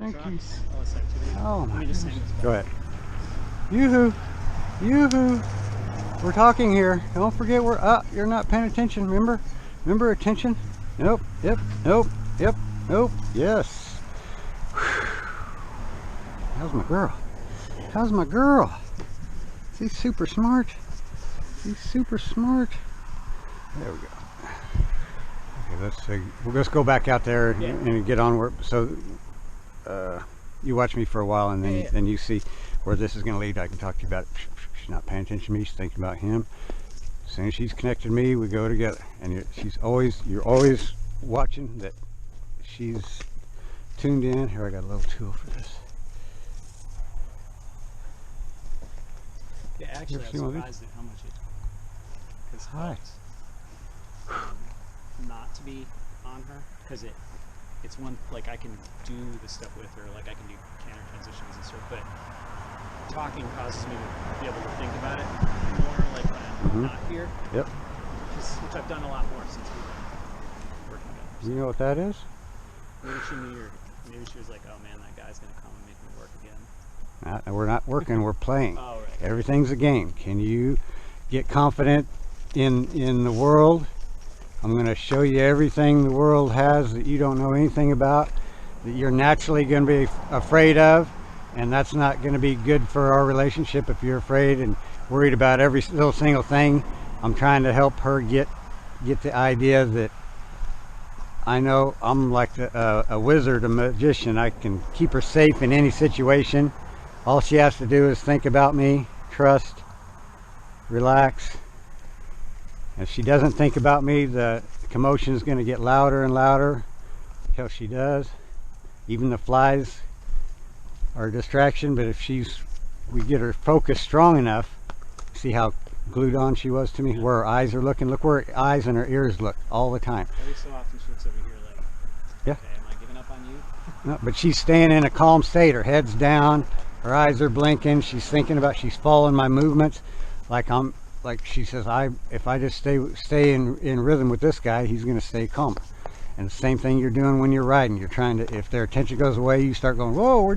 Thank you. Oh my goodness. goodness. Go ahead. Yoo-hoo. Yoo-hoo. We're talking here. Don't forget we're up. You're not paying attention. Remember? Remember attention? Nope. Yep. Nope. Yep. Nope. Yes. How's my girl? How's my girl? She's super smart. She's super smart. There we go. Okay, let's see. We'll just go back out there and get on where. So, you watch me for a while, and then then you see where this is going to lead. I can talk to you about it. She's not paying attention to me. She's thinking about him. As soon as she's connected to me, we go together. And you're always watching that she's tuned in. Here, I got a little tool for this. Yeah, actually, I was surprised at how much it has helped not to be on her, because it's one, like, I can do the stuff with her, like I can do canter transitions and stuff, but talking causes me to be able to think about it more, like when I'm not here. Yep. Which I've done a lot more since we've been working together. So You know what that is? maybe she knew, or maybe she was like, oh man, that guy's gonna come and make me work again. We're not working, we're playing. Oh, right. Everything's a game. Can you get confident in the world? I'm going to show you everything the world has that you don't know anything about, that you're naturally going to be afraid of, and that's not going to be good for our relationship if you're afraid and worried about every little single thing. I'm trying to help her get the idea that I know I'm like a wizard, a magician. I can keep her safe in any situation. All she has to do is think about me, trust, relax. If she doesn't think about me, the commotion is going to get louder and louder until she does. Even the flies are a distraction, but if we get her focus strong enough, see how glued on she was to me, where her eyes are looking. Look where her eyes and her ears look all the time. Every so often she looks over here like, Yeah. okay, am I giving up on you? No, but she's staying in a calm state. Her head's down, her eyes are blinking. She's thinking about, she's following my movements. Like she says, if I just stay in rhythm with this guy, he's going to stay calm. And the same thing you're doing when you're riding. You're trying to, if their attention goes away, you start going, whoa,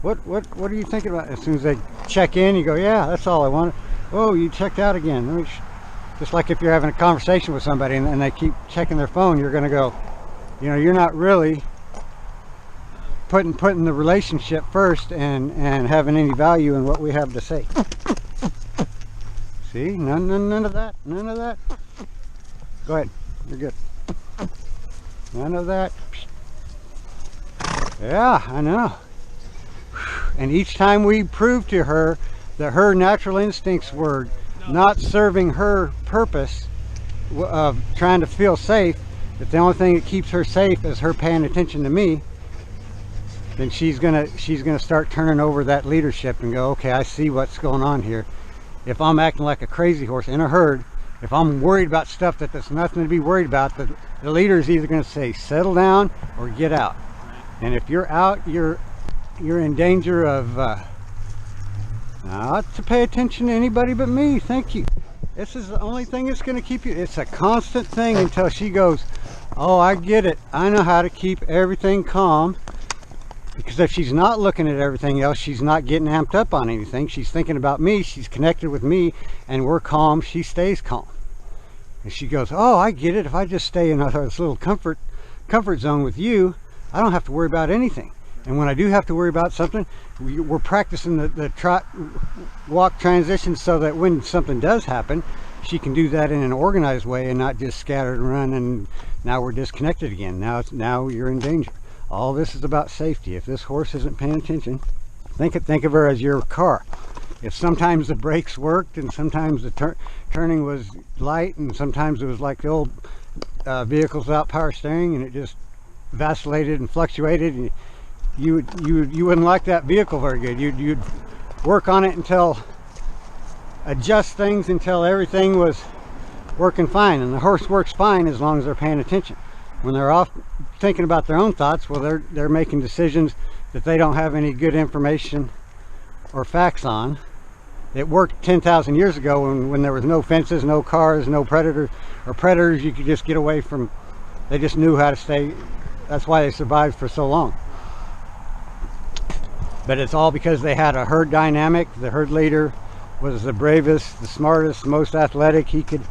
what are you thinking about? As soon as they check in, you go, yeah, that's all I wanted. Oh, you checked out again. Just like if you're having a conversation with somebody and they keep checking their phone, you're going to go, you know, you're not really putting the relationship first and having any value in what we have to say. See, none of that, none of that. Go ahead, you're good. None of that. Yeah, I know. And each time we prove to her that her natural instincts were not serving her purpose of trying to feel safe, that the only thing that keeps her safe is her paying attention to me, then she's gonna start turning over that leadership and go, okay, I see what's going on here. If I'm acting like a crazy horse in a herd, if I'm worried about stuff there's nothing to be worried about, the leader is either going to say settle down or get out. And if you're out, you're in danger of not to pay attention to anybody but me. Thank you. This is the only thing that's going to keep you. It's a constant thing until she goes, oh, I get it, I know how to keep everything calm. Because if she's not looking at everything else, she's not getting amped up on anything. She's thinking about me, she's connected with me, and we're calm, she stays calm. And she goes, oh, I get it. If I just stay in this little comfort zone with you, I don't have to worry about anything. And when I do have to worry about something, we're practicing the trot walk transition so that when something does happen, she can do that in an organized way and not just scattered and run, and now we're disconnected again. Now you're in danger. All this is about safety. If this horse isn't paying attention, think of her as your car. If sometimes the brakes worked and sometimes the turning was light and sometimes it was like the old vehicles without power steering and it just vacillated and fluctuated, and you wouldn't like that vehicle very good. You'd work on it adjust things until everything was working fine, and the horse works fine as long as they're paying attention. When they're off thinking about their own thoughts, well, they're making decisions that they don't have any good information or facts on. It worked 10,000 years ago when there was no fences, no cars, no predators, you could just get away from. They just knew how to stay. That's why they survived for so long. but it's all because they had a herd dynamic. The herd leader was the bravest, the smartest, most athletic. He could,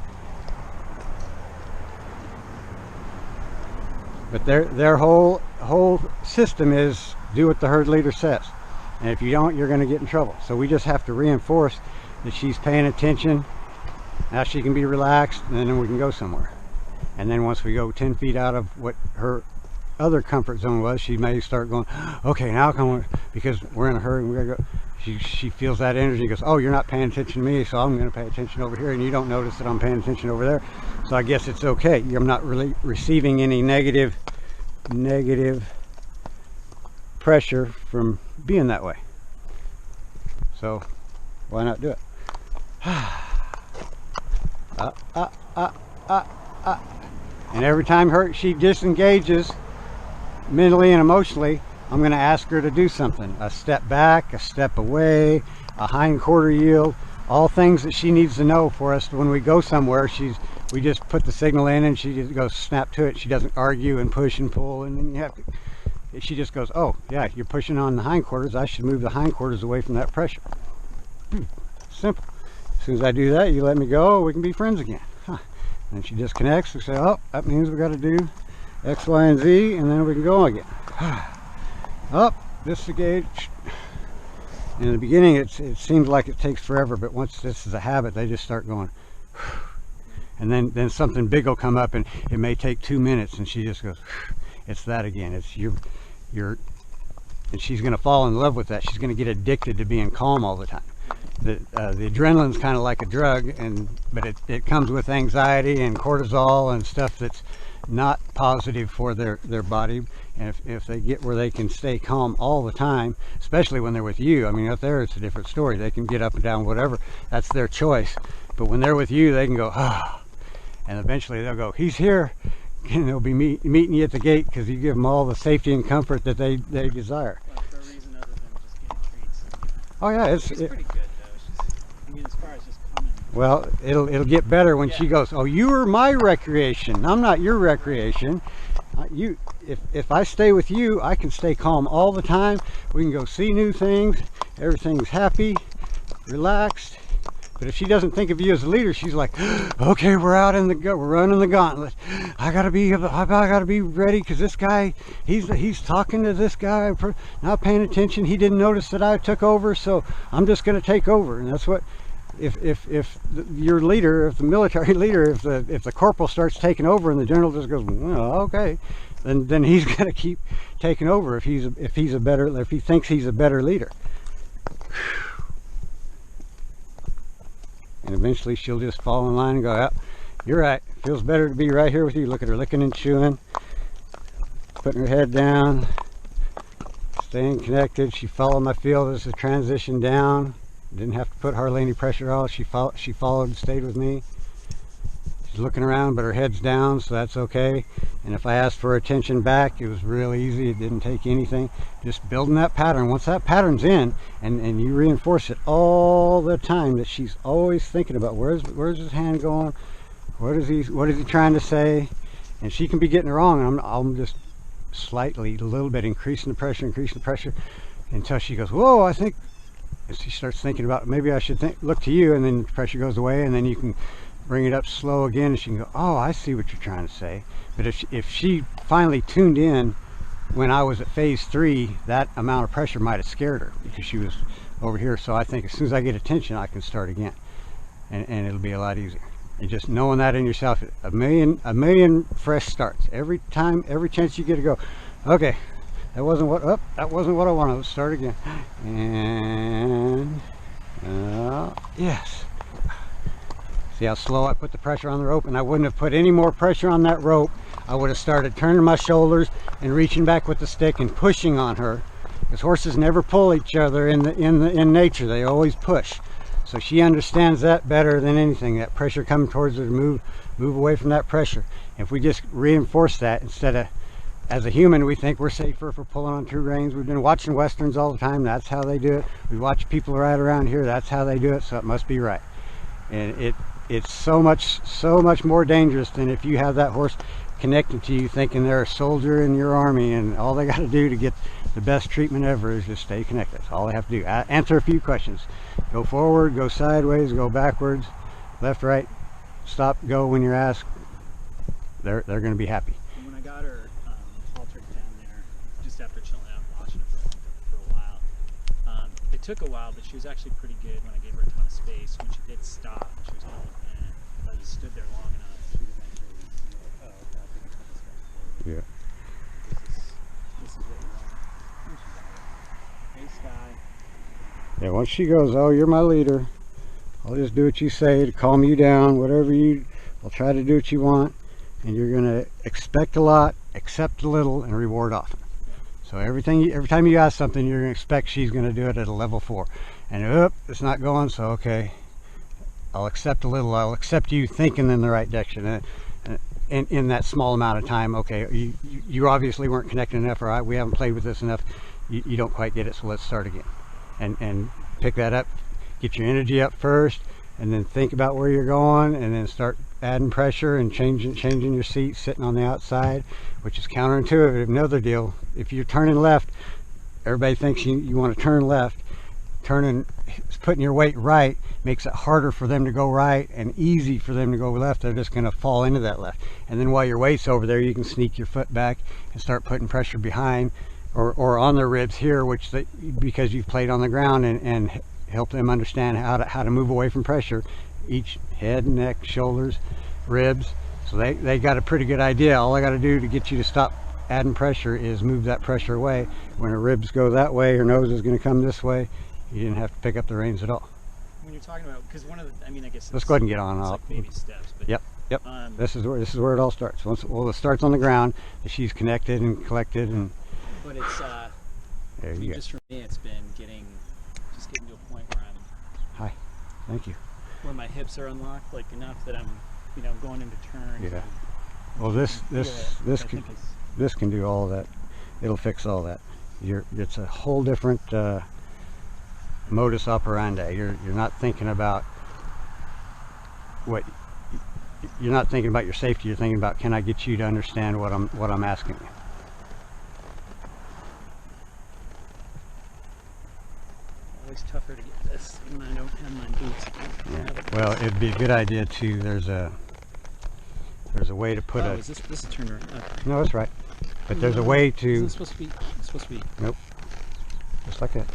but their whole system is do what the herd leader says, and if you don't, you're going to get in trouble. So we just have to reinforce that she's paying attention. Now she can be relaxed, and then we can go somewhere. And then once we go 10 feet out of what her other comfort zone was, she may start going, okay, now come on, because we're in a hurry and we gotta go. She feels that energy and goes, oh, you're not paying attention to me, so I'm going to pay attention over here, and you don't notice that I'm paying attention over there. So I guess it's okay. I'm not really receiving any negative pressure from being that way. So why not do it? And every time she disengages mentally and emotionally, I'm going to ask her to do something. A step back, a step away, a hind quarter yield, all things that she needs to know for us when we go somewhere. We just put the signal in and she just goes snap to it. She doesn't argue and push and pull, and then you have to, she just goes, oh yeah, you're pushing on the hindquarters, I should move the hindquarters away from that pressure. Simple. As soon as I do that, you let me go, we can be friends again. And she disconnects. We say, oh, that means we got to do X, Y, and Z, and then we can go again. Up, disengage. In the beginning, it seems like it takes forever, but once this is a habit, they just start going. And then something big will come up, and it may take 2 minutes, and she just goes, it's that again. It's your, and she's going to fall in love with that. She's going to get addicted to being calm all the time. The adrenaline's kind of like a drug, but it comes with anxiety and cortisol and stuff that's not positive for their body. And if they get where they can stay calm all the time, especially when they're with you, I mean, up there it's a different story. They can get up and down, whatever, that's their choice. But when they're with you, they can go, ah, and eventually they'll go, he's here, and they'll be meeting you at the gate because you give them all the safety and comfort that they desire. Well, for a reason other than just getting treats. Oh yeah, She's pretty good though. I mean, as far as just coming. Well, it'll get better when she goes, oh, you are my recreation, I'm not your recreation. If I stay with you, I can stay calm all the time. We can go see new things, everything's happy, relaxed. But if she doesn't think of you as a leader, she's like, okay, we're running the gauntlet. I gotta be ready, because this guy, he's talking to this guy, not paying attention. He didn't notice that I took over, so I'm just gonna take over. And that's what, if your leader, if the military leader, if the corporal starts taking over and the general just goes, well, okay, then he's gonna keep taking over if he thinks he's a better leader. And eventually she'll just fall in line and go, oh, you're right, feels better to be right here with you. Look at her licking and chewing, putting her head down, staying connected. She followed my field as the transition down. Didn't have to put hardly any pressure on. She followed and stayed with me. She's looking around, but her head's down, so that's okay. And if I asked for attention back, it was real easy. It didn't take anything. Just building that pattern. Once that pattern's in, and you reinforce it all the time, that she's always thinking about where's his hand going, what is he trying to say, and she can be getting it wrong. And I'm just slightly, a little bit increasing the pressure, until she goes, whoa, I think. And she starts thinking about, maybe I should look to you, and then the pressure goes away, and then you can bring it up slow again, and she can go, oh, I see what you're trying to say. But if she finally tuned in when I was at phase 3, that amount of pressure might have scared her because she was over here. So I think as soon as I get attention, I can start again, and it'll be a lot easier. And just knowing that in yourself, a million fresh starts every time, every chance you get to go, okay, that wasn't what I wanted. Let's start again. And yes. See how slow I put the pressure on the rope, and I wouldn't have put any more pressure on that rope. I would have started turning my shoulders and reaching back with the stick and pushing on her, because horses never pull each other in nature. They always push. So she understands that better than anything, that pressure coming towards her, to move away from that pressure. If we just reinforce that, instead of, as a human, we think we're safer if we're pulling on 2 reins. We've been watching westerns all the time. That's how they do it. We watch people right around here. That's how they do it. So it must be right. And it's so much more dangerous than if you have that horse connected to you, thinking they're a soldier in your army, and all they got to do to get the best treatment ever is just stay connected. That's all I have to do. Answer a few questions. Go forward, go sideways, go backwards, left, right, stop, go when you're asked. They're going to be happy. When I got her haltered down there, just after chilling out and watching her for a while, it took a while, but she was actually pretty good when I gave her a ton of space. When she did stop, she was holding, and I just stood there long enough, she would eventually be like, oh, okay, I think it's this guy forward. Yeah. This is what you want. Hey, Sky. Yeah, once she goes, oh, you're my leader, I'll just do what you say to calm you down, whatever I'll try to do what you want. And you're going to expect a lot, accept a little, and reward often. So every time you ask something, you're going to expect she's going to do it at a level 4. And it's not going, so okay, I'll accept a little. I'll accept you thinking in the right direction. And in that small amount of time, okay, you obviously weren't connecting enough, or we haven't played with this enough. You don't quite get it, so let's start again. And pick that up, get your energy up first, and then think about where you're going, and then start adding pressure and changing your seat, sitting on the outside, which is counterintuitive. Another deal, if you're turning left, everybody thinks you want to turn left. Putting your weight right makes it harder for them to go right and easy for them to go left. They're just going to fall into that left. And then while your weight's over there, you can sneak your foot back and start putting pressure behind or on their ribs here, because you've played on the ground, and help them understand how to move away from pressure. Each head, neck, shoulders, ribs. So they got a pretty good idea. All I got to do to get you to stop adding pressure is move that pressure away. When her ribs go that way, her nose is going to come this way. You didn't have to pick up the reins at all. When you're talking about, because one of the, I mean, I guess let's go ahead and get on. It's like baby steps. But, yep. This is where it all starts. It starts on the ground. She's connected and collected, and. But it's there you go. Just for me, it's been getting to a point where I'm. Hi. Thank you. Where my hips are unlocked, like enough that I'm, going into turns. Yeah. Well, this can do all of that. It'll fix all that. It's a whole different modus operandi. You're not thinking about you're not thinking about your safety. You're thinking about, can I get you to understand what I'm asking you. Always tougher to get this when I don't have my boots. Yeah. Well, it'd be a good idea to. There's a way to put Is this is turned around? Okay. No, that's right. But there's a way to. Isn't it supposed to be? Nope. Just like that.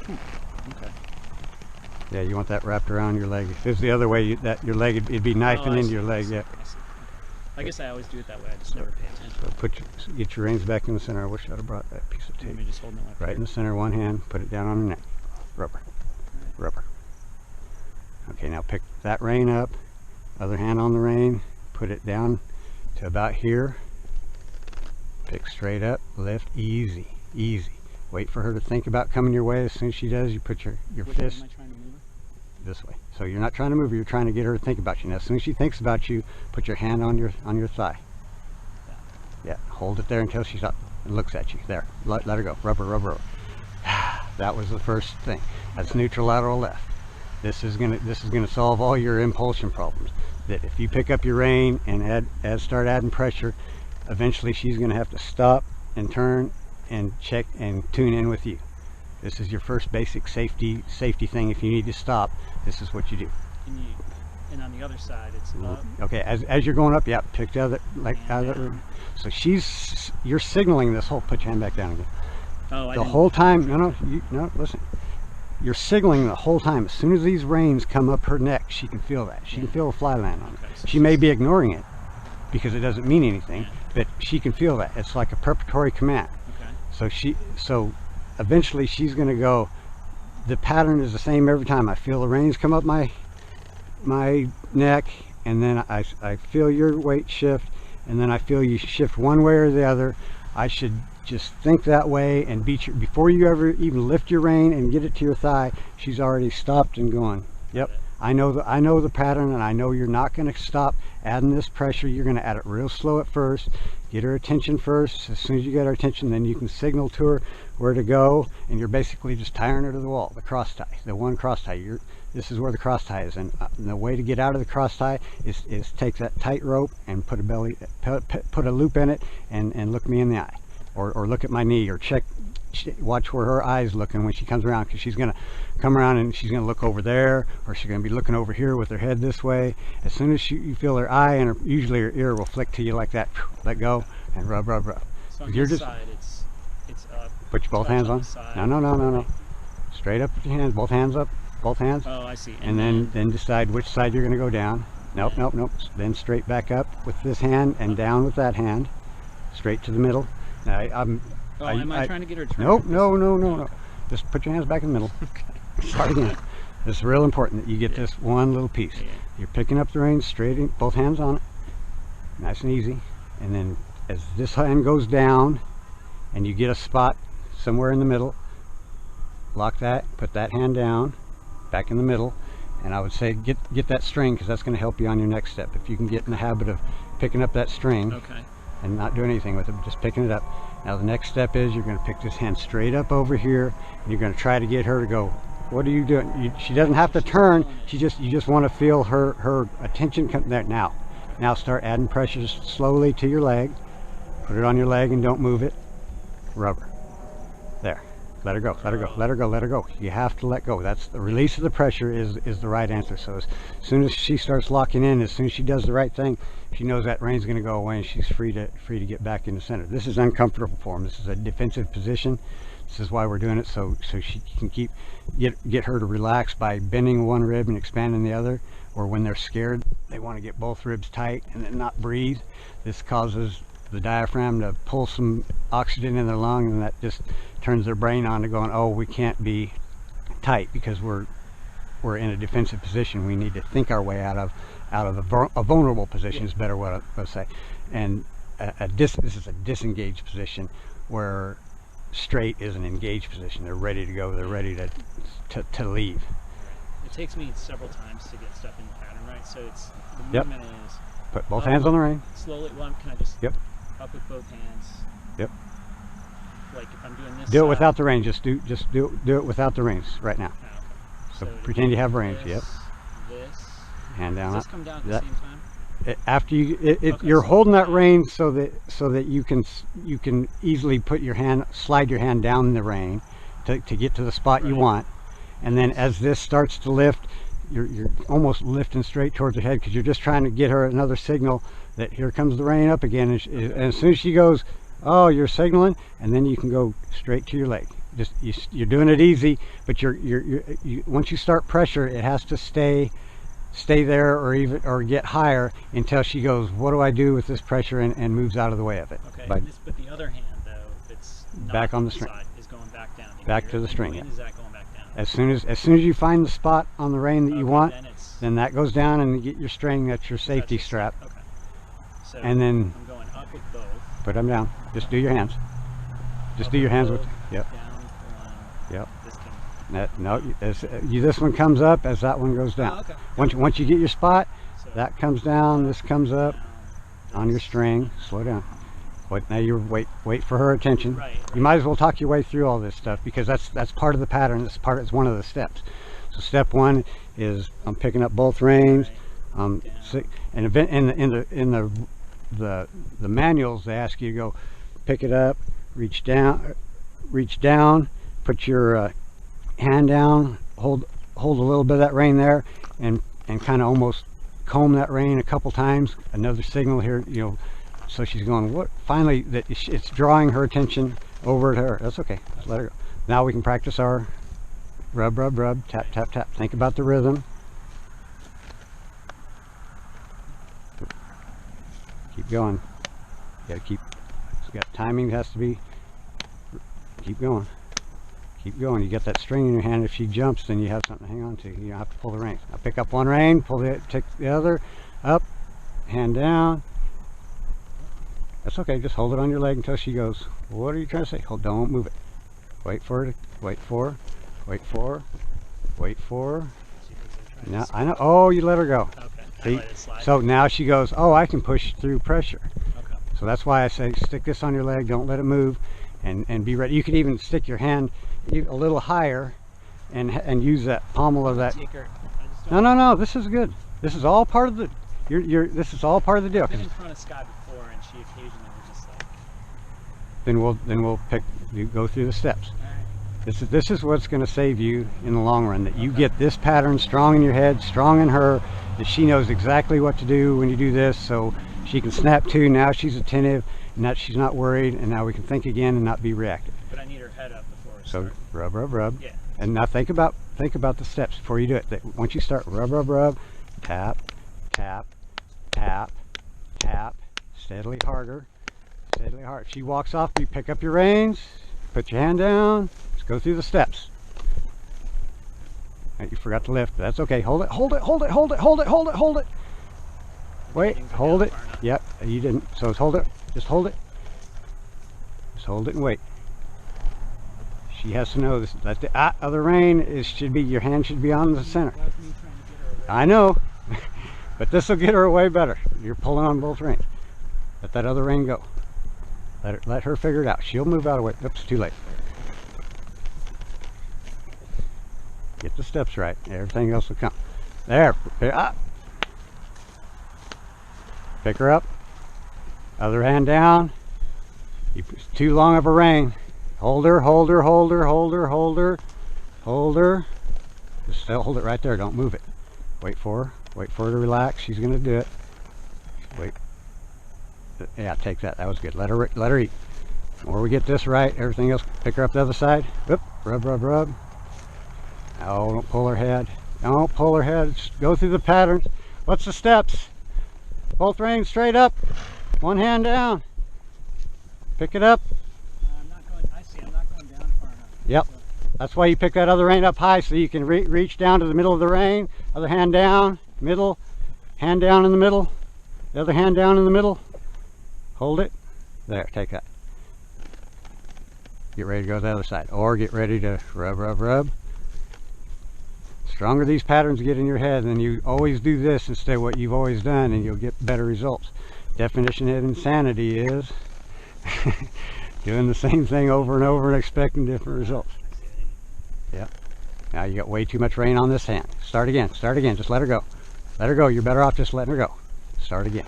Okay. Yeah, you want that wrapped around your leg. If it's the other way, that your leg, it'd be knifing into your leg. Yeah. I guess I always do it that way. I just never pay attention. So get your reins back in the center. I wish I'd have brought that piece of tape. Maybe just holding it like right in the center, one hand. Put it down on your neck. Rubber. Rubber. Okay, now pick that rein up. Other hand on the rein. Put it down to about here. Pick straight up. Lift. Easy. Easy. Wait for her to think about coming your way. As soon as she does, you put your fist am I trying to move her? this way. So you're not trying to move her, you're trying to get her to think about you. Now as soon as she thinks about you, put your hand on your thigh. Yeah, hold it there until she stops and looks at you. There, let her go. Rubber, rubber, rubber. That was the first thing. That's neutral lateral left. This is gonna solve all your impulsion problems. That if you pick up your rein and start adding pressure, eventually she's gonna have to stop and turn and check and tune in with you. This is your first basic safety thing. If you need to stop, this is what you do. And on the other side, it's up. Okay, as you're going up, yeah, pick the other, like out of that. So you're signaling this whole. Put your hand back down again. Oh, the whole time. No, listen. You're signaling the whole time. As soon as these reins come up her neck, she can feel that. She can feel a fly land on it. She may be ignoring it because it doesn't mean anything, but she can feel that. It's like a preparatory command. So eventually she's going to go. The pattern is the same every time. I feel the reins come up my neck, and then I feel your weight shift, and then I feel you shift one way or the other. I should just think that way and before you ever even lift your rein and get it to your thigh, she's already stopped and going. Yep, I know the pattern, and I know you're not going to stop adding this pressure. You're going to add it real slow at first. Get her attention first. As soon as you get her attention, then you can signal to her where to go, and you're basically just tying her to the wall. The cross tie, the one cross tie. This is where the cross tie is, and the way to get out of the cross tie is take that tight rope and put a loop in it and look me in the eye. or look at my knee, or watch where her eyes looking when she comes around, because she's gonna come around and she's gonna look over there, or she's gonna be looking over here with her head this way. As soon as you feel her eye and usually her ear will flick to you like that, let go and rub, rub, rub. So on You're this just side, it's up. put your both touch hands on. the side. No. Straight up with your hands, both hands up, both hands. Oh, I see. And then decide which side you're going to go down. Nope. Then straight back up with this hand and down with that hand, straight to the middle. Now, am I trying to get her to turn? Nope, no. Okay. Just put your hands back in the middle. Okay. Start again. It's real important that you get this one little piece. Yeah. You're picking up the reins straight in, both hands on it, nice and easy. And then as this hand goes down and you get a spot somewhere in the middle, lock that, put that hand down, back in the middle, and I would say get that string, because that's going to help you on your next step. If you can get in the habit of picking up that string Okay. and not doing anything with it, but just picking it up. Now the next step is you're going to pick this hand straight up over here, and you're going to try to get her to go, what are you doing? She doesn't have to turn, you just want to feel her attention come there. Now start adding pressure slowly to your leg. Put it on your leg and don't move it. Rubber. There. Let her go, let her go, let her go, let her go. You have to let go. That's the release of the pressure is the right answer. So as soon as she starts locking in, as soon as she does the right thing, she knows that reign's going to go away and she's free to get back in the center. This is uncomfortable for him. This is a defensive position. This is why we're doing it, so she can get her to relax by bending one rib and expanding the other. Or when they're scared, they want to get both ribs tight and then not breathe. This causes the diaphragm to pull some oxygen in their lung, and that just turns their brain on to going, oh, we can't be tight because we're in a defensive position. We need to think our way out of a vulnerable position, is better what I say. And this is a disengaged position, where straight is an engaged position. They're ready to go. They're ready to leave. It takes me several times to get stuff in the pattern right. So it's the Yep. movement is Put both hands on the rein. slowly. Well, can I just Yep. up with both hands? Yep. Like if I'm doing this. Do it side, without the reins. Just do it without the reins right now. Oh, okay. So pretend you have reins. This, Yep. This. Hand down. Does this come down at the that- same time? After you, Okay, you're so- holding that rein so that you can easily put your hand, slide your hand down the rein to get to the spot you Right. want, and then as this starts to lift, you're almost lifting straight towards her head, because you're just trying to get her another signal that here comes the rein up again, and as soon as she goes, oh, you're signaling, and then you can go straight to your leg. Just you're doing it easy, but you once you start pressure, it has to stay there, or get higher until she goes, what do I do with this pressure, and moves out of the way of it. Okay. But But the other hand though, that's not Back on the string. side, is going back down. Back here. to the string, When yeah. is that going back down? as soon as you find the spot on the rein that you Okay, want, then that goes down, and you get your string. That's your safety that's the- strap. Okay. So And then I'm going up with both. put them down. Just do your hands. Just Up do your with hands both, with. Yep. Down one. Yep. This can. No. This one comes up as that one goes down. Oh, okay. Once you get your spot, So that comes down. This comes up down, on your this. string. Slow down. Wait. Now you wait for her attention. Right. You might as well talk your way through all this stuff, because that's part of the pattern. It's one of the steps. So step one is I'm picking up both reins. Down. And in the manuals, they ask you to go pick it up, reach down, put your hand down, hold a little bit of that rein there, and kind of almost comb that rein a couple times. Another signal here, so she's going, what? Finally, that it's drawing her attention over to her. That's okay. Just let her go. Now we can practice our rub, rub, rub, tap, tap, tap. Think about the rhythm. Keep going. You gotta it's got timing, has to be. Keep going. Keep going. You get that string in your hand. If she jumps, then you have something to hang on to. You don't have to pull the reins. Now pick up one rein, take the other, up, hand down. That's okay. Just hold it on your leg until she goes, what are you trying to say? Hold, don't move it. Wait for her. Wait for her. Wait for her. Wait for her. She thinks I'm trying to Now slide. I know. Oh, you let her go. Okay. I See? let it slide. So now she goes, oh, I can push through pressure. Okay. So that's why I say stick this on your leg, don't let it move, and be ready. You could even stick your hand a little higher and use that pommel of that. Take her. I just don't. No, this is good. This is all part of the, this is all part of the deal. I've been 'Cause in front of Sky before, and she occasionally would just like then we'll go through the steps. All right. This is what's going to save you in the long run, that you get this pattern strong in your head, strong in her, that she knows exactly what to do when you do this, so she can snap to. Now she's attentive, and that she's not worried, and now we can think again and not be reactive. But I need her head up before I So start. rub, rub, rub. Yeah. And now think about the steps before you do it. That once you start rub, rub, rub, tap, tap, tap, tap, steadily harder, steadily harder. If she walks off, you pick up your reins, put your hand down, let's go through the steps. You forgot to lift, but that's okay. Hold it, hold it, hold it, hold it, hold it, hold it, hold it. Wait, Didn't go hold down it. far enough. Yep, you didn't. So hold it, just hold it. Just hold it and wait. She has to know this, that the other rein should be, your hand should be on the center. That was me trying to get her away. I know, but this will get her way better. You're pulling on both reins. Let that other rein go. Let her figure it out. She'll move out of the way. Oops, too late. Get the steps right. Everything else will come. There. Pick her up. Other hand down. It's too long of a rein. Hold her, hold her, hold her, hold her, hold her, hold her. Just hold it right there. Don't move it. Wait for her. Wait for her to relax. She's going to do it. Wait. Yeah, take that. That was good. Let her eat. Or we get this right, everything else, pick her up the other side. Whoop, rub, rub, rub. Oh, don't pull her head. Don't pull her head. Just go through the patterns. What's the steps? Both reins straight up. One hand down. Pick it up. I'm not going down far enough. Yep. So, That's why you pick that other rein up high, so you can reach down to the middle of the rein. Other hand down, middle. Hand down in the middle. The other hand down in the middle. Hold it. There, take that. Get ready to go to the other side. Or get ready to rub, rub, rub. Stronger these patterns get in your head, and you always do this instead of what you've always done, and you'll get better results. Definition of insanity is doing the same thing over and over and expecting different results. Yeah. Now you got way too much rein on this hand. Start again. Start again. Just let her go. Let her go. You're better off just letting her go. Start again.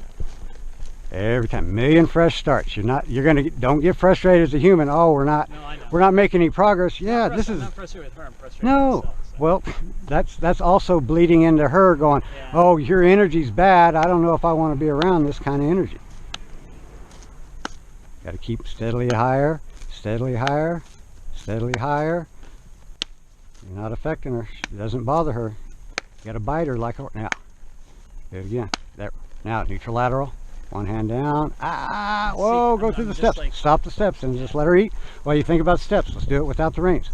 Every time, million fresh starts. Don't get frustrated as a human. Oh, we're not making any progress. Yeah, this is. I'm not frustrated with her. I'm frustrated No. with myself. So. Well, that's also bleeding into her going, Yeah. oh, your energy's bad. I don't know if I want to be around this kind of energy. Got to keep steadily higher, steadily higher, steadily higher. You're not affecting her. It doesn't bother her. You got to bite her like a... Now, do it again. There. Now, neutral lateral. One hand down. Ah, whoa, go through the steps. Stop the steps and just let her eat while you think about steps. Let's do it without the reins.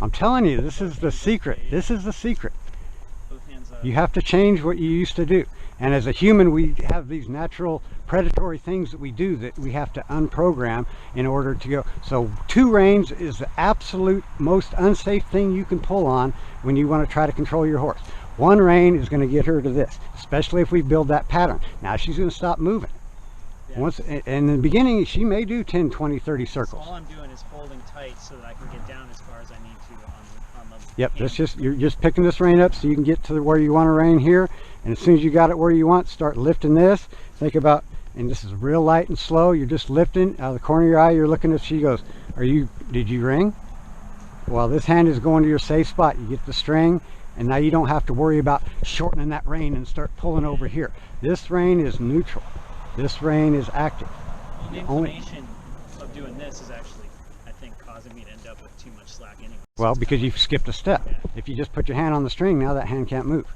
I'm telling you, this is the secret. This is the secret. Both hands up. You have to change what you used to do. And as a human, we have these natural predatory things that we do that we have to unprogram in order to go. So 2 reins is the absolute most unsafe thing you can pull on when you want to try to control your horse. 1 rein is going to get her to this, especially if we build that pattern. Now she's going to stop moving. Yeah. Once, in the beginning, she may do 10, 20, 30 circles. So all I'm doing is holding tight so that I can get down as far as I need to on the Yep, hand. you're just picking this rein up so you can get to where you want to rein here. And as soon as you got it where you want, start lifting this. Think about, and this is real light and slow. You're just lifting out of the corner of your eye. You're looking at, she goes, did you ring? Well, this hand is going to your safe spot. You get the string, and now you don't have to worry about shortening that rein and start pulling over here. This rein is neutral. This rein is active. The inflammation of doing this is actually, I think, causing me to end up with too much slack anyway. Well, because you've skipped a step. Yeah. If you just put your hand on the string, now that hand can't move.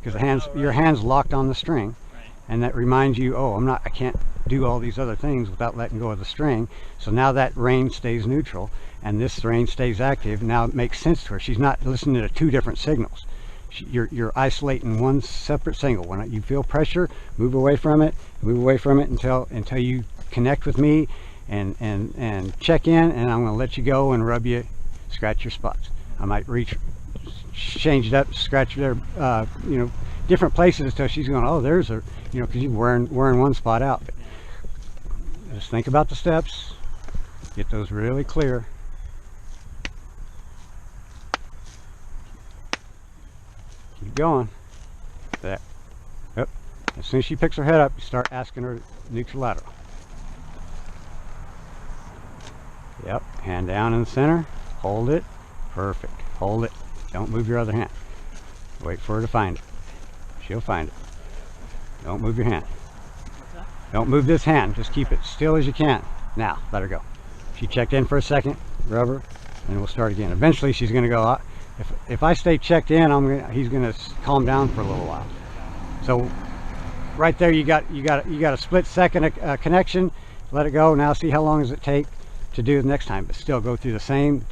Because Right. your hand's locked on the string. Right. And that reminds you, oh, I can't do all these other things without letting go of the string. So now that rein stays neutral and this rein stays active. Now it makes sense to her. She's not listening to 2 different signals. You're isolating one separate signal. When you feel pressure, move away from it until you connect with me and check in, and I'm going to let you go and rub you, scratch your spots. I might change it up, scratch their, different places until she's going, oh, there's a, because you're wearing one spot out. But just think about the steps, get those really clear. Keep going. That. Yep. As soon as she picks her head up, you start asking her neutral lateral. Yep, hand down in the center, hold it, perfect, hold it, don't move your other hand, wait for her to find it, she'll find it, don't move your hand, What's that? don't move this hand, just keep it still as you can. Now, let her go. She checked in for a second, rub her, and we'll start again. Eventually she's gonna go, if I stay checked in, he's gonna calm down for a little while. So right there you got a split second connection, let it go. Now see how long does it take to do the next time, but still go through the same,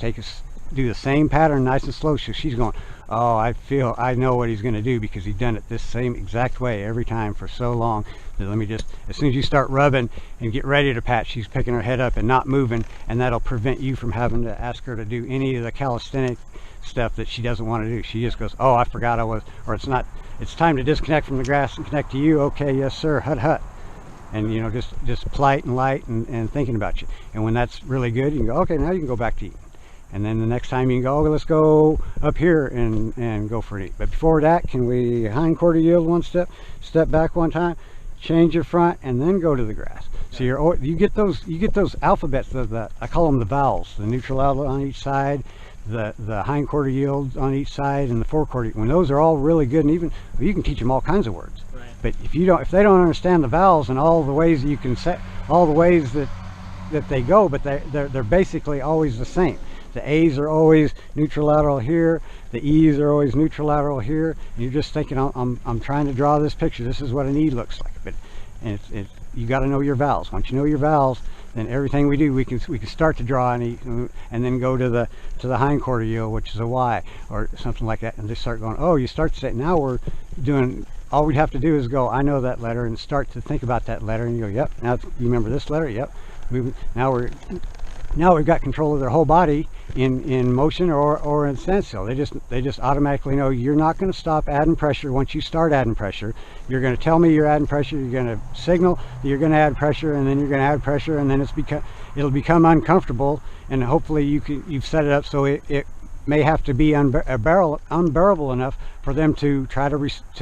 do the same pattern nice and slow. So she's going, oh, I know what he's going to do because he's done it this same exact way every time for so long. So let me just, as soon as you start rubbing and get ready to pat, she's picking her head up and not moving, and that'll prevent you from having to ask her to do any of the calisthenic stuff that she doesn't want to do. She just goes, oh, I forgot I was, or it's time to disconnect from the grass and connect to you. Okay, yes sir, hut hut. And you know, just polite and light and thinking about you. And when that's really good, you can go, okay, now you can go back to eating. And then the next time you can go, oh, let's go up here and go for an eat. But before that, can we hind quarter yield one step back one time, change your front, and then go to the grass. So you get those alphabets, I call them the vowels, the neutral outlet on each side, the hind quarter yields on each side, and the forequarter. When those are all really good, and even you can teach them all kinds of words. Right. But if they don't understand the vowels and all the ways that you can set, all the ways that they go, but they're basically always the same. The A's are always neutrolateral here, the E's are always neutrolateral here, and you're just thinking, I'm trying to draw this picture. This is what an E looks like. But you got to know your vowels. Once you know your vowels, then everything we do, we can start to draw an E, and then go to the hind quarter yield, which is a Y or something like that, and just start going. Oh, you start to say, now we're doing. All we'd have to do is go, I know that letter, and start to think about that letter, and you go, yep. Now you remember this letter, yep. Now we've got control of their whole body in motion or in standstill. They just automatically know you're not going to stop adding pressure. Once you start adding pressure, you're going to tell me you're adding pressure. You're going to signal that you're going to add pressure, and then you're going to add pressure, and then it'll become uncomfortable. And hopefully you've set it up so it may have to be unbearable enough for them to try to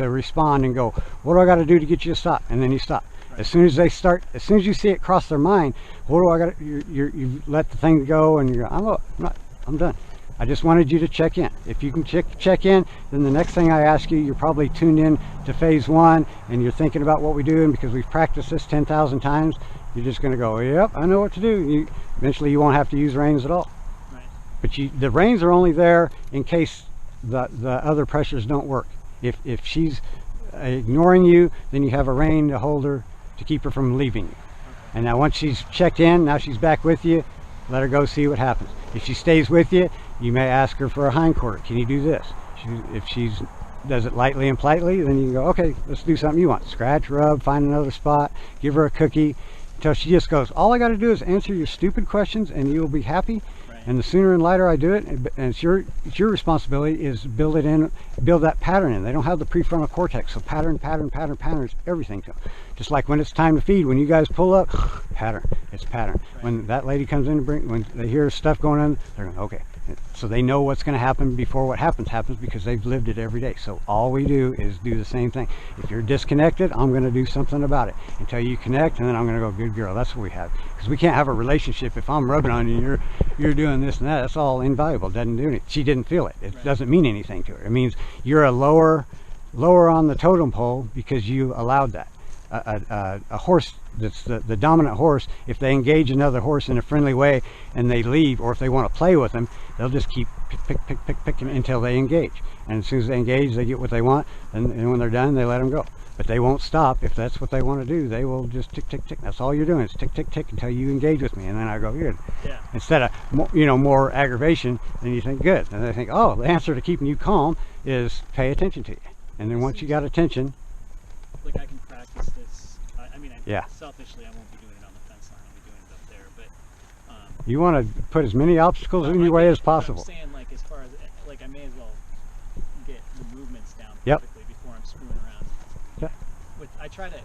respond and go, what do I got to do to get you to stop? And then you stop. As soon as you see it cross their mind, what do I got? You let the thing go, and you're, I'm done. I just wanted you to check in. If you can check in, then the next thing I ask you, you're probably tuned in to phase 1, and you're thinking about what we do, and because we've practiced this 10,000 times, you're just going to go, yep, I know what to do. Eventually, you won't have to use reins at all. Right. But the reins are only there in case the other pressures don't work. If she's ignoring you, then you have a rein to hold her, to keep her from leaving you. And now once she's checked in, now she's back with you, let her go, see what happens. If she stays with you, you may ask her for a hind quarter. Can you do this? If she does it lightly and politely, then you can go, okay, let's do something you want. Scratch, rub, find another spot, give her a cookie, until she just goes, all I got to do is answer your stupid questions and you'll be happy. Right. And the sooner and lighter I do it, and it's your responsibility, is build that pattern in. They don't have the prefrontal cortex, so pattern is everything to them. Just like when it's time to feed, when you guys pull up, pattern, it's pattern. Right. When that lady comes in when they hear stuff going on, they're going, okay. So they know what's going to happen before what happens because they've lived it every day. So all we do is do the same thing. If you're disconnected, I'm going to do something about it until you connect, and then I'm going to go, good girl. That's what we have. Because we can't have a relationship if I'm rubbing on you and you're doing this and that. That's all invaluable. Doesn't do anything. She didn't feel it. It Right. doesn't mean anything to her. It means you're a lower on the totem pole because you allowed that. A horse that's the dominant horse, if they engage another horse in a friendly way and they leave, or if they want to play with them, they'll just keep picking until they engage. And as soon as they engage, they get what they want, and when they're done, they let them go. But they won't stop. If that's what they want to do, they will just tick, tick, tick. That's all you're doing is tick, tick, tick until you engage with me. And then I go, good. Yeah. Instead of more aggravation, then you think, good. And they think, oh, the answer to keeping you calm is pay attention to you. And then once you got attention, Like I can practice this. I mean, Yeah. selfishly, I won't be doing it on the fence line. I'll be doing it up there. But you want to put as many obstacles in your way as possible. I'm saying, like, as far as like, I may as well get the movements down Yep. perfectly before I'm screwing around. Yeah. I try to. I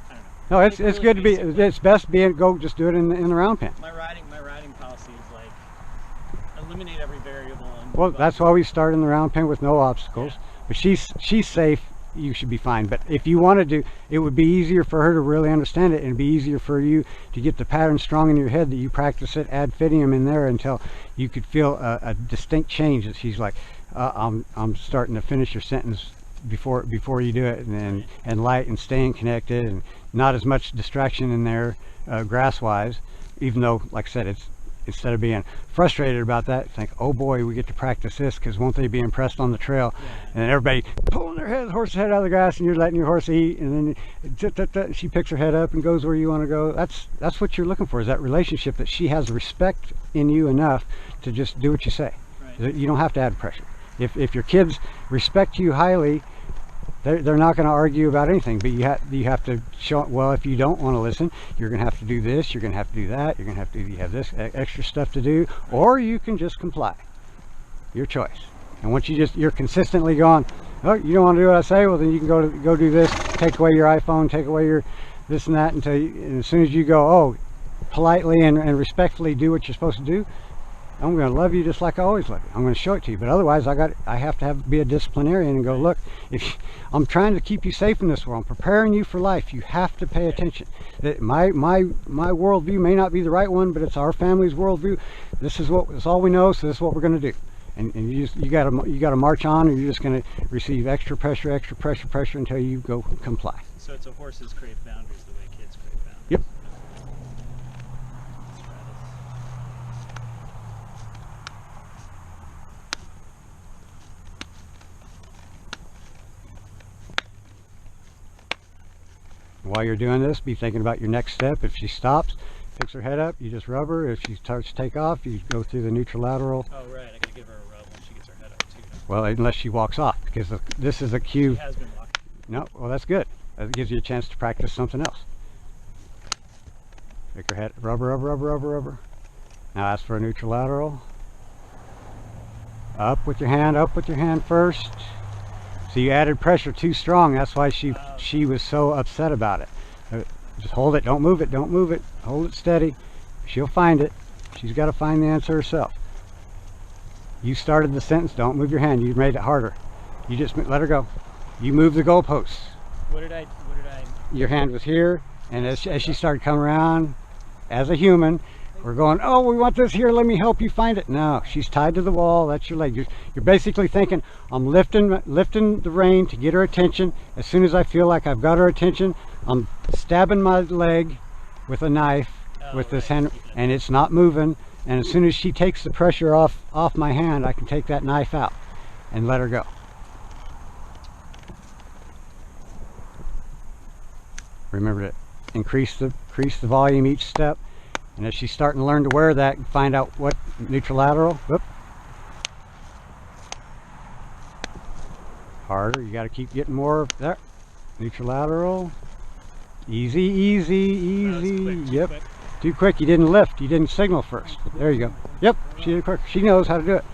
don't know. No, it's Really good to be. basic. It's best go just do it in the round pen. My riding policy is like eliminate every variable. And Well, move that's on. why we start in the round pen with no obstacles. Yeah. But she's safe you should be fine. But if you wanted to, it would be easier for her to really understand it, and it'd be easier for you to get the pattern strong in your head that you practice it ad finitum in there until you could feel a distinct change. That she's like, I'm starting to finish your sentence before you do it, and light and staying connected, and not as much distraction in there grass wise, even though, like I said, it's instead of being frustrated about that, think, oh boy, we get to practice this, because won't they be impressed on the trail? And then everybody pulling their horse's head out of the grass, and you're letting your horse eat, and then she picks her head up and goes where you want to go. That's what you're looking for, is that relationship, that she has respect in you enough to just do what you say. Right. You don't have to add pressure. If your kids respect you highly, they're not going to argue about anything, but you have to show, well, if you don't want to listen, you're going to have to do this, you're going to have to do that, you're going to have to, you have this extra stuff to do, or you can just comply. Your choice. And once you're consistently going, oh, you don't want to do what I say, well, then you can go do this, take away your iPhone, take away your this and that, and as soon as you go, oh, politely and respectfully do what you're supposed to do, I'm going to love you just like I always love you. I'm going to show it to you. But otherwise, I have to be a disciplinarian and go, look, I'm trying to keep you safe in this world. I'm preparing you for life. You have to pay attention. My worldview may not be the right one, but it's our family's worldview. This is all we know, so this is what we're going to do. And you got to march on, or you're just going to receive extra pressure until you go comply. So it's a horses crave boundaries the way kids crave boundaries. Yep. While you're doing this, be thinking about your next step. If she stops, picks her head up, you just rub her. If she starts to take off, you go through the neutrolateral. Oh, right. I gotta give her a rub when she gets her head up, too. Well, unless she walks off, because this is a cue. She has been walking. No, well, that's good. That gives you a chance to practice something else. Pick her head, rub her. Now ask for a neutrolateral. Up with your hand first. So you added pressure too strong. That's why she was so upset about it. Just hold it. Don't move it. Hold it steady. She'll find it. She's got to find the answer herself. You started the sentence. Don't move your hand. You made it harder. You just let her go. You move the goalposts. What did I? Your hand was here, and as she started coming around, as a human, we're going, oh, we want this here, let me help you find it. No, she's tied to the wall, that's your leg. You're basically thinking, I'm lifting the rein to get her attention. As soon as I feel like I've got her attention, I'm stabbing my leg with a knife with this hand, and it's not moving. And as soon as she takes the pressure off my hand, I can take that knife out and let her go. Remember to increase the volume each step. And as she's starting to learn to wear that, find out what neutrolateral. Whoop. Harder. You got to keep getting more of that. Neutrolateral. Easy. Quick, yep. Too quick. You didn't lift. You didn't signal first. There you go. Yep. She did quick. She knows how to do it.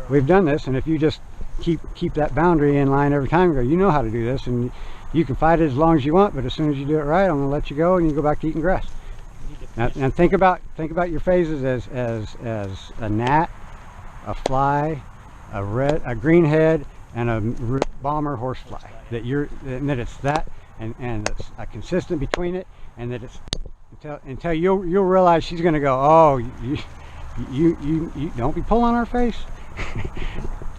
We've done this, and if you just keep that boundary in line every time, you know how to do this, and you can fight it as long as you want. But as soon as you do it right, I'm going to let you go, and you go back to eating grass. And think about your phases as a gnat, a fly, a green head, and a bomber horsefly. That it's that, and it's a consistent between it, and that it's until you'll realize she's going to go, oh, you don't be pulling on her face.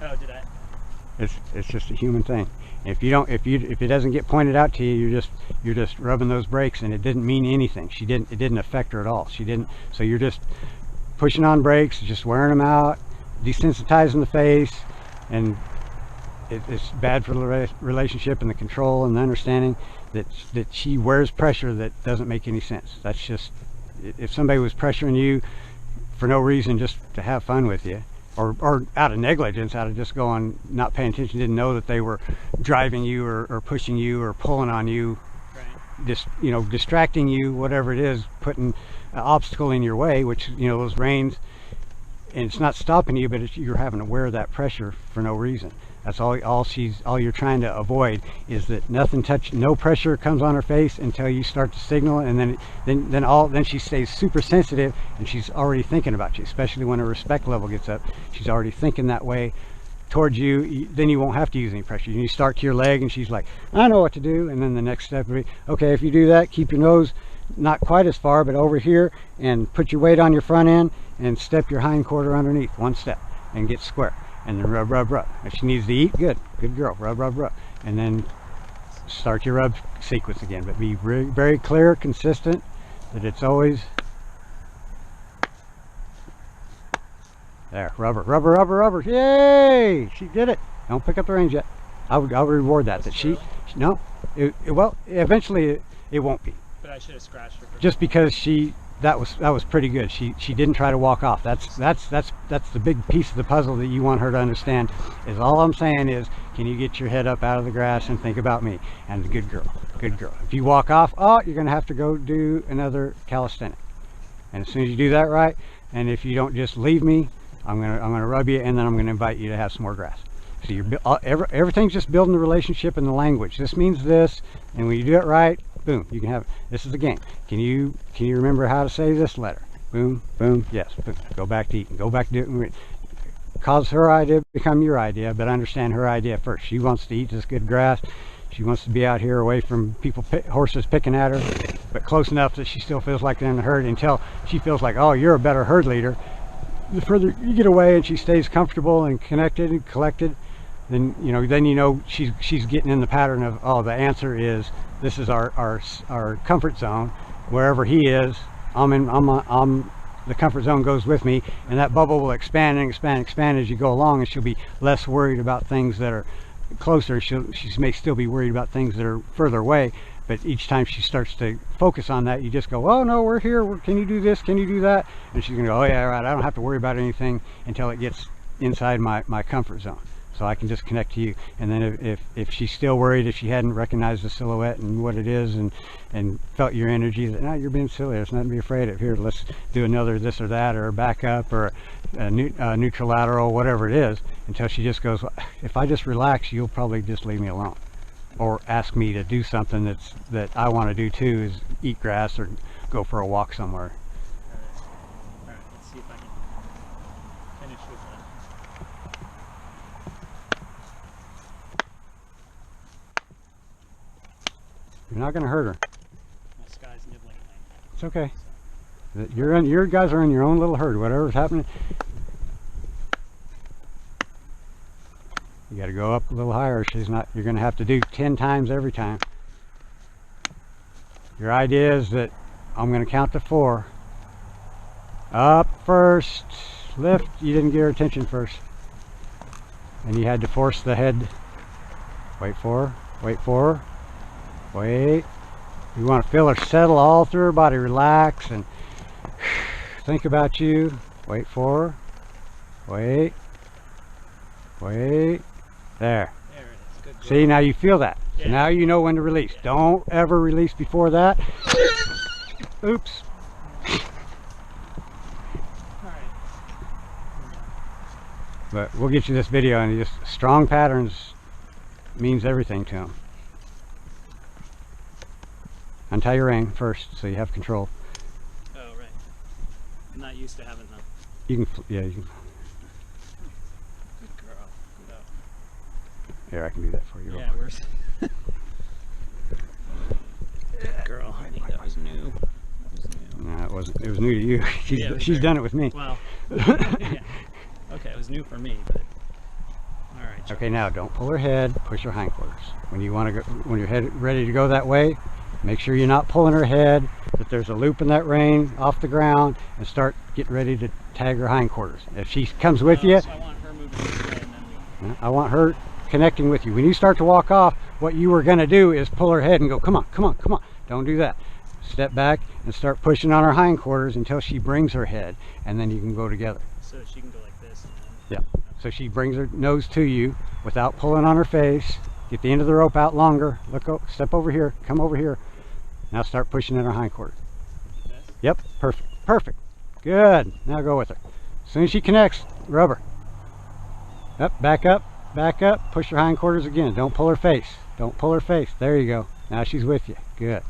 Oh, did I? It's just a human thing. If it doesn't get pointed out to you, you're just rubbing those brakes, and it didn't mean anything. It didn't affect her at all. So you're just pushing on brakes, just wearing them out, desensitizing the face, and it's bad for the relationship and the control and the understanding that she wears pressure that doesn't make any sense. That's just, if somebody was pressuring you for no reason, just to have fun with you, or out of negligence, out of just going, not paying attention, didn't know that they were driving you or pushing you or pulling on you, right. Just distracting you, whatever it is, putting an obstacle in your way, which those reins, and it's not stopping you, but you're having to wear that pressure for no reason. That's all you're trying to avoid, is that no pressure comes on her face until you start to signal, and then she stays super sensitive, and she's already thinking about you, especially when her respect level gets up. She's already thinking that way, towards you, then you won't have to use any pressure. You start to your leg and she's like, I know what to do. And then the next step would be, okay, if you do that, keep your nose not quite as far, but over here, and put your weight on your front end and step your hind quarter underneath, one step, and get square. And then rub, rub, rub. If she needs to eat, good girl, rub, rub, rub. And then start your rub sequence again, but be very, very clear, consistent, that it's always there. Rubber, rubber, rubber, rubber. Yay! She did it. Don't pick up the reins yet. I'll reward that. That she no. Well, eventually it won't be. But I should have scratched her. Just because that was pretty good. She didn't try to walk off. That's the big piece of the puzzle that you want her to understand. Is all I'm saying is, can you get your head up out of the grass and think about me? And good girl, good girl. If you walk off, oh, you're gonna have to go do another calisthenic. And as soon as you do that right, and if you don't just leave me, I'm gonna rub you, and then I'm gonna invite you to have some more grass. So you're everything's just building the relationship and the language. This means this, and when you do it right, boom, you can have it. This is the game. Can you remember how to say this letter? Boom, boom, yes, boom. Go back to eating. Go back to doing. Cause her idea become your idea, but understand her idea first. She wants to eat this good grass. She wants to be out here away from people, horses picking at her, but close enough that she still feels like they're in the herd, until she feels like, oh, you're a better herd leader. The further you get away and she stays comfortable and connected and collected, then you know she's getting in the pattern of, oh, the answer is, this is our comfort zone. Wherever he is, the comfort zone goes with me, and that bubble will expand and expand and expand as you go along, and she'll be less worried about things that are closer. She may still be worried about things that are further away, but each time she starts to focus on that, you just go, oh no, we're here, can you do this, can you do that? And she's gonna go, oh yeah, right, I don't have to worry about anything until it gets inside my comfort zone. So I can just connect to you. And then if she's still worried, if she hadn't recognized the silhouette and what it is, and felt your energy, that, no, you're being silly, there's nothing to be afraid of. Here, let's do another this or that, or a back up, or a neutral lateral, whatever it is, until she just goes, well, if I just relax, you'll probably just leave me alone, or ask me to do something that I want to do too, is eat grass or go for a walk somewhere. All right, let's see if I can finish with that. You're not going to hurt her. My Sky's nibbling at me. It's okay. Your guys are in your own little herd. Whatever's happening, you got to go up a little higher. She's not. You're going to have to do 10 times every time. Your idea is that I'm going to count to 4. Up first, lift. You didn't get her attention first, and you had to force the head. Wait for her. Wait for her. Wait. You want to feel her settle all through her body. Relax and think about you. Wait for her. Wait. Wait. There. There it is. Good. See, now you feel that. Yeah. So now you know when to release. Yeah. Don't ever release before that. Oops. All right. But we'll get you this video, and just strong patterns means everything to them. Untie your rein first, so you have control. Oh, right. I'm not used to having them. You can, yeah, you can. Good girl. Good up. Here, I can do that for you. Yeah, where's... Good girl, honey. That was new. No, it wasn't. It was new to you. Yeah, She's done it with me. Well, yeah. Okay, it was new for me, but... All right. Okay, now don't pull her head. Push her hindquarters. When you want to go, when you're ready to go that way, make sure you're not pulling her head. That there's a loop in that rein off the ground, and start getting ready to tag her hindquarters. If she comes with you, So I want her moving this way, and then we... I want her connecting with you. When you start to walk off, what you were going to do is pull her head and go, come on, come on, come on. Don't do that. Step back and start pushing on her hindquarters until she brings her head, and then you can go together. So she can go like this. And then... Yeah. So she brings her nose to you without pulling on her face. Get the end of the rope out longer. Look, step over here. Come over here. Now start pushing in her hindquarters. This? Yep. Perfect. Perfect. Good. Now go with her. As soon as she connects, rub her. Up. Back up. Back up. Push her hindquarters again. Don't pull her face. Don't pull her face. There you go. Now she's with you. Good.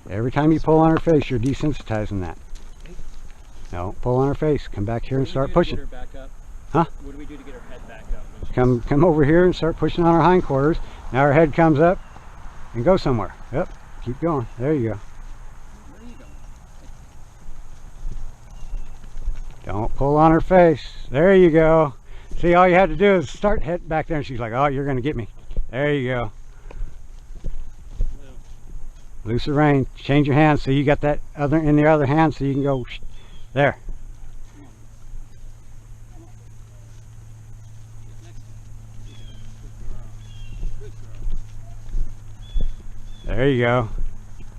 Every time you pull on her face, you're desensitizing that. No, pull on her face. Come back here and start pushing. What do we do to get her back up? Huh? What do we do to get her head back up? When she's- Come over here and start pushing on her hindquarters. Now her head comes up and go somewhere. Yep, keep going. There you go. Where are you going? Don't pull on her face. There you go. See, all you had to do is start head back there, and she's like, oh, you're going to get me. There you go. Loose the rein. Change your hand so you got that other in the other hand so you can go there. There you go.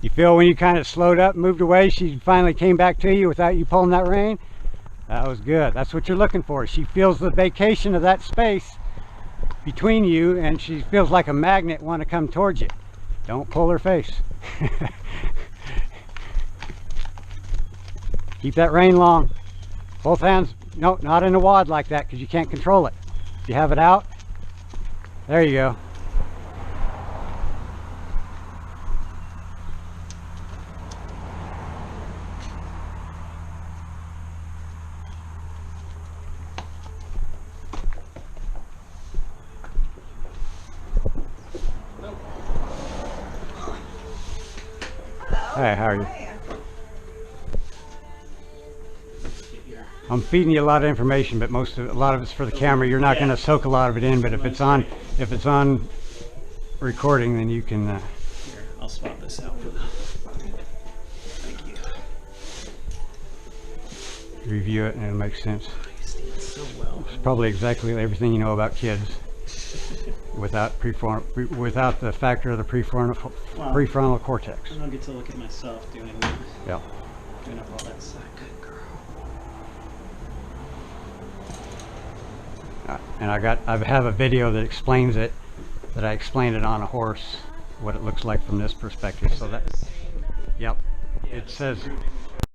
You feel when you kind of slowed up, moved away, she finally came back to you without you pulling that rein? That was good. That's what you're looking for. She feels the vacation of that space between you, and she feels like a magnet want to come towards you. Don't pull her face. Keep that rein long. Both hands. No, not in a wad like that because you can't control it. If you have it out, there you go. Hey, how are you? I'm feeding you a lot of information, but a lot of it's for the camera. You're not going to soak a lot of it in, but if it's on recording, then you can. Here, I'll swap this out for the. Thank you. Review it, and it'll make sense. You see it so well. It's probably exactly everything you know about kids, without the factor of the prefrontal cortex. I don't get to look at myself doing Yeah. doing up all that stuff. Good girl. And I have a video that explains it, that I explained it on a horse, what it looks like from this perspective. So that, yep, Yeah, it says. improving